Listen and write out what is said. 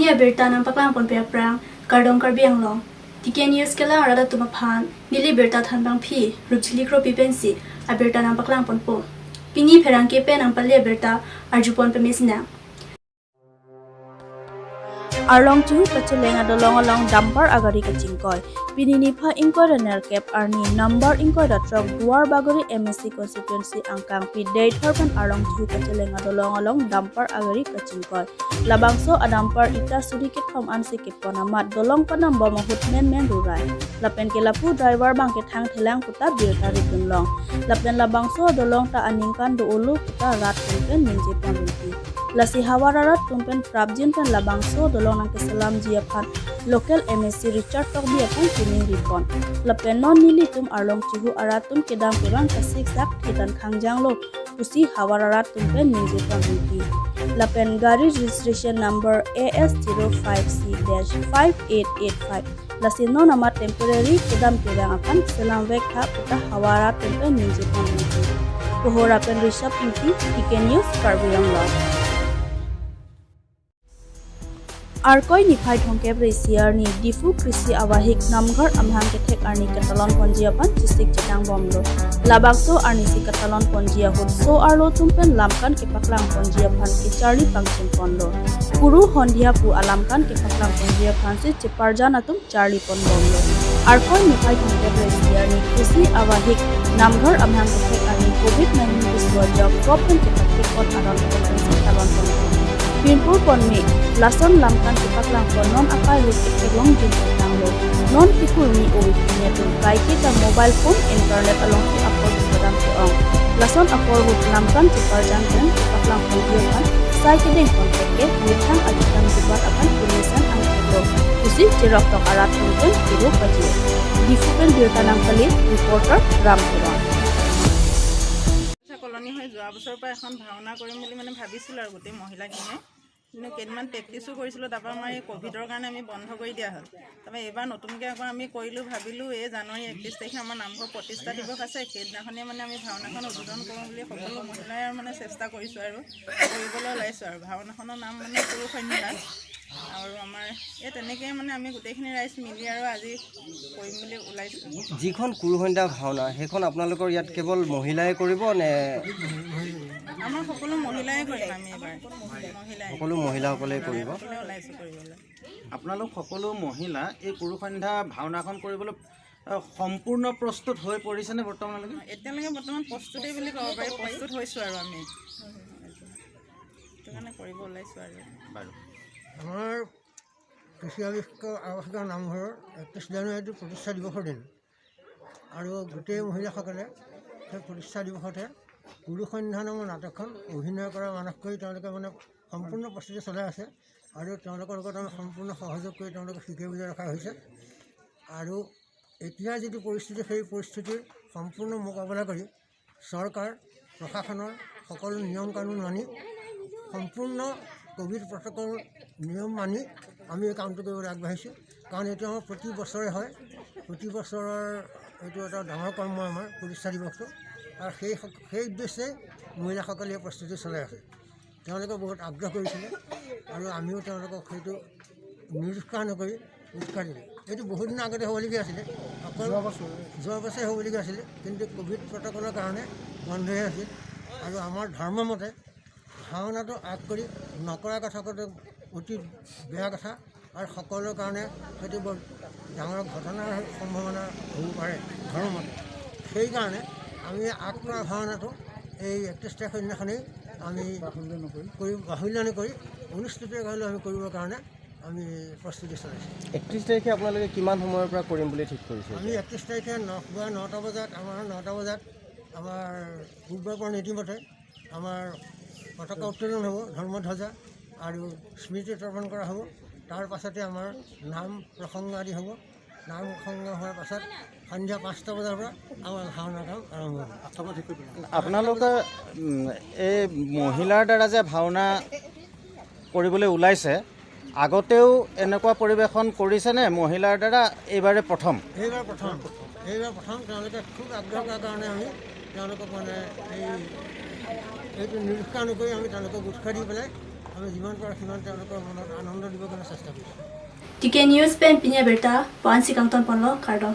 Pini berta nang paklang pon perang kardong karbiang long. Tiken news kela arada tumaphan nili berta than bang phi rupchili kro pipensi a berta nang paklang pon po. Pini pherang ke pen ang palle berta arjupon pemesna. Arlong chu kacheleng adolong along dumper agari kachingkoi pinini pha ingkoi raner cap arni number ingkoi da truck duar bagari MSC constituency angkang pi date harpan arlong chu kacheleng adolong along dumper agari kachingkoi labangso adamper ita surikit khom ansi kit ponamat dolong panam bo mahut men rurai lapen ke lapu driver bang ke thang thelang puta bir tari dunlong lapen labangso dolong ta aningkan do ulu puta rat pen ninje pamiti lasi hawararat tumpen prabjin pen labangso dolong nang kesalam jiapan local MSC Richard KARBI akan kini ripon lapen non nili tum arlong chihu aratum kedam kurang kasik sak khitan khangjang lo pusi hawararat tumpen ninje pamiti lapen gari registration number AS05C-5885 lasi non amat temporary kedam kurang akan selam vek ha puta hawarat tumpen ninje pamiti Kuhorapen Rishabh Inti KARBI News KARBI Arkoi nifai thongke bresiar ni difu krisi awahik namghar amhang ke thek arni katalon ponjia pan district chitang bomlo labakso arni si katalon ponjia hut so arlo tumpen lamkan ke paklang ponjia pan ke charli pangchen ponlo kuru hondia pu alamkan ke paklang ponjia pan se cheparjana tum charli pon bomlo Arkoi nifai thongke bresiar ni krisi awahik namghar amhang ke thek arni COVID-19 biswajak propen ke patik on aron potensi talon ponlo Pinpur ponmi lason lamkan paklang non akai lut long jin tanglo non pikul ni oi netu kai kita mobile phone internet along ki apol program ong lason apol hut lamkan parjan ten paklang kan sai ke deng kontek ke mitang ajudan jubat akan tulisan angkro usi jerok tok arat tunten biru paji di fupen birtanang kali reporter rampuran colony হৈ যোৱা বছৰৰ পৰা এখন ভাওনা কৰিম বুলি মানে ভাবিছিলোঁ আৰু গোটেই মহিলাখিনিয়ে কিন্তু কেইদিনমান প্ৰেক্টিছো কৰিছিলোঁ তাৰপৰা আমাৰ এই ক'ভিডৰ কাৰণে আমি বন্ধ কৰি দিয়া হ'ল তাৰপৰা এইবাৰ নতুনকৈ আকৌ আমি কৰিলোঁ ভাবিলোঁ এই জানুৱাৰী 31 তাৰিখে আমাৰ নামঘৰ প্ৰতিষ্ঠা দিৱস আছে সেইদিনাখনেই মানে আমি ভাওনাখন উদ্বোধন কৰোঁ বুলি সকলো মহিলাই আৰু মানে চেষ্টা কৰিছোঁ আৰু কৰিবলৈ ওলাইছোঁ আৰু ভাওনাখনৰ নাম মানে পুৰুষ সন্ধ্যা আৰু আমাৰ এই তেনেকৈ মানে আমি গোটেইখিনি ৰাইজ মিলি আৰু আজি কৰিম বুলি ওলাইছোঁ যিখন কুৰুসন্ধ্যা ভাওনা সেইখন আপোনালোকৰ ইয়াত কেৱল মহিলাই কৰিব নে আমাৰ সকলো মহিলাই কৰিম আমি এবাৰ সকলো মহিলাসকলে কৰিব ওলাইছোঁ কৰিবলৈ আপোনালোক সকলো মহিলা এই কুৰুসন্ধ্যা ভাওনাখন কৰিবলৈ সম্পূৰ্ণ প্ৰস্তুত হৈ পৰিছেনে বৰ্তমানলৈকে এতিয়ালৈকে বৰ্তমান প্ৰস্তুতেই বুলি ক'ব পাৰি প্ৰস্তুত হৈছোঁ আৰু আমি সেইটো কাৰণে কৰিব ওলাইছোঁ আৰু বাৰু আমাৰ কৃষি আৱাসিকা নামঘৰৰ 31 জানুৱাৰীটো প্ৰতিষ্ঠা দিৱসৰ দিন আৰু গোটেই মহিলাসকলে সেই প্ৰতিষ্ঠা দিৱসতে কুৰুসন্ধ্যা নামৰ নাটকখন অভিনয় কৰা মানস কৰি তেওঁলোকে মানে সম্পূৰ্ণ প্ৰস্তুতি চলাই আছে আৰু তেওঁলোকৰ লগত আমি সম্পূৰ্ণ সহযোগ কৰি তেওঁলোকক শিকাই বুজাই ৰখা হৈছে আৰু এতিয়া যিটো পৰিস্থিতি সেই পৰিস্থিতিৰ সম্পূৰ্ণ মোকাবিলা কৰি চৰকাৰ প্ৰশাসনৰ সকলো নিয়ম কানুন মানি সম্পূৰ্ণ কোভিড প্ৰট'কল নিয়ম মানি আমি এই কামটো কৰিবলৈ আগবাঢ়িছোঁ কাৰণ এইটো আমাৰ প্ৰতি বছৰে হয় প্ৰতি বছৰৰ এইটো এটা ডাঙৰ কৰ্ম আমাৰ প্ৰতিষ্ঠা দিৱসটো আৰু সেই উদ্দেশ্যে মহিলাসকলে এই প্ৰস্তুতি চলাই আছে তেওঁলোকে বহুত আগ্ৰহ কৰিছিলে আৰু আমিও তেওঁলোকক সেইটো নিৰুৎসাহ নকৰি উৎসাহ দিলোঁ এইটো বহুত দিনৰ আগতে হ'বলগীয়া আছিলে অকল যোৱা বছৰে হ'বলগীয়া আছিলে কিন্তু কোভিড প্ৰট'কলৰ কাৰণে বন্ধ হৈ আছিল আৰু আমাৰ ধৰ্মমতে ভাওনাটো আগ কৰি নকৰা কথাটো অতি বেয়া কথা আৰু সকলোৰ কাৰণে সেইটো বৰ ডাঙৰ ঘটনাৰ সম্ভাৱনা হ'ব পাৰে ধৰ্মমতে সেইকাৰণে আমি আগ কৰা ভাওনাটো এই 31 তাৰিখৰ দিনাখনেই আমি বাহুল্য নকৰি অনুষ্ঠিত হ'লেও আমি কৰিবৰ কাৰণে আমি প্ৰস্তুতি চলাইছোঁ 31 তাৰিখে আপোনালোকে কিমান সময়ৰ পৰা কৰিম বুলি ঠিক কৰিছে আমি 31 তাৰিখে পুৱা 9টা বজাত আমাৰ পূৰ্বৰ নীতিমতে আমাৰ পতাকা উত্তোলন হ'ব ধৰ্মধ্বজা আৰু স্মৃতি তৰ্পণ কৰা হ'ব তাৰ পাছতে আমাৰ নাম প্ৰসংগ আদি হ'ব নাম প্ৰসংগ হোৱাৰ পাছত সন্ধিয়া 5টা বজাৰ পৰা আমাৰ ভাওনা কাম আৰম্ভ হ'ব আপোনালোকে এই মহিলাৰ দ্বাৰা যে ভাওনা কৰিবলৈ ওলাইছে আগতেও এনেকুৱা পৰিৱেশন কৰিছেনে মহিলাৰ দ্বাৰা এইবাৰ প্ৰথম তেওঁলোকে খুব আগ্ৰহ কৰাৰ কাৰণে আমি তেওঁলোকক মানে এইটো নিৰীক্ষা নকৰি আমি তেওঁলোকক উৎসাহ দি পেলাই আমি যিমান পাৰোঁ সিমান তেওঁলোকৰ মনত আনন্দ দিবৰ কাৰণে চেষ্টা কৰিছোঁ। TK News pen pinya berta pan si kangton ponlo kardom.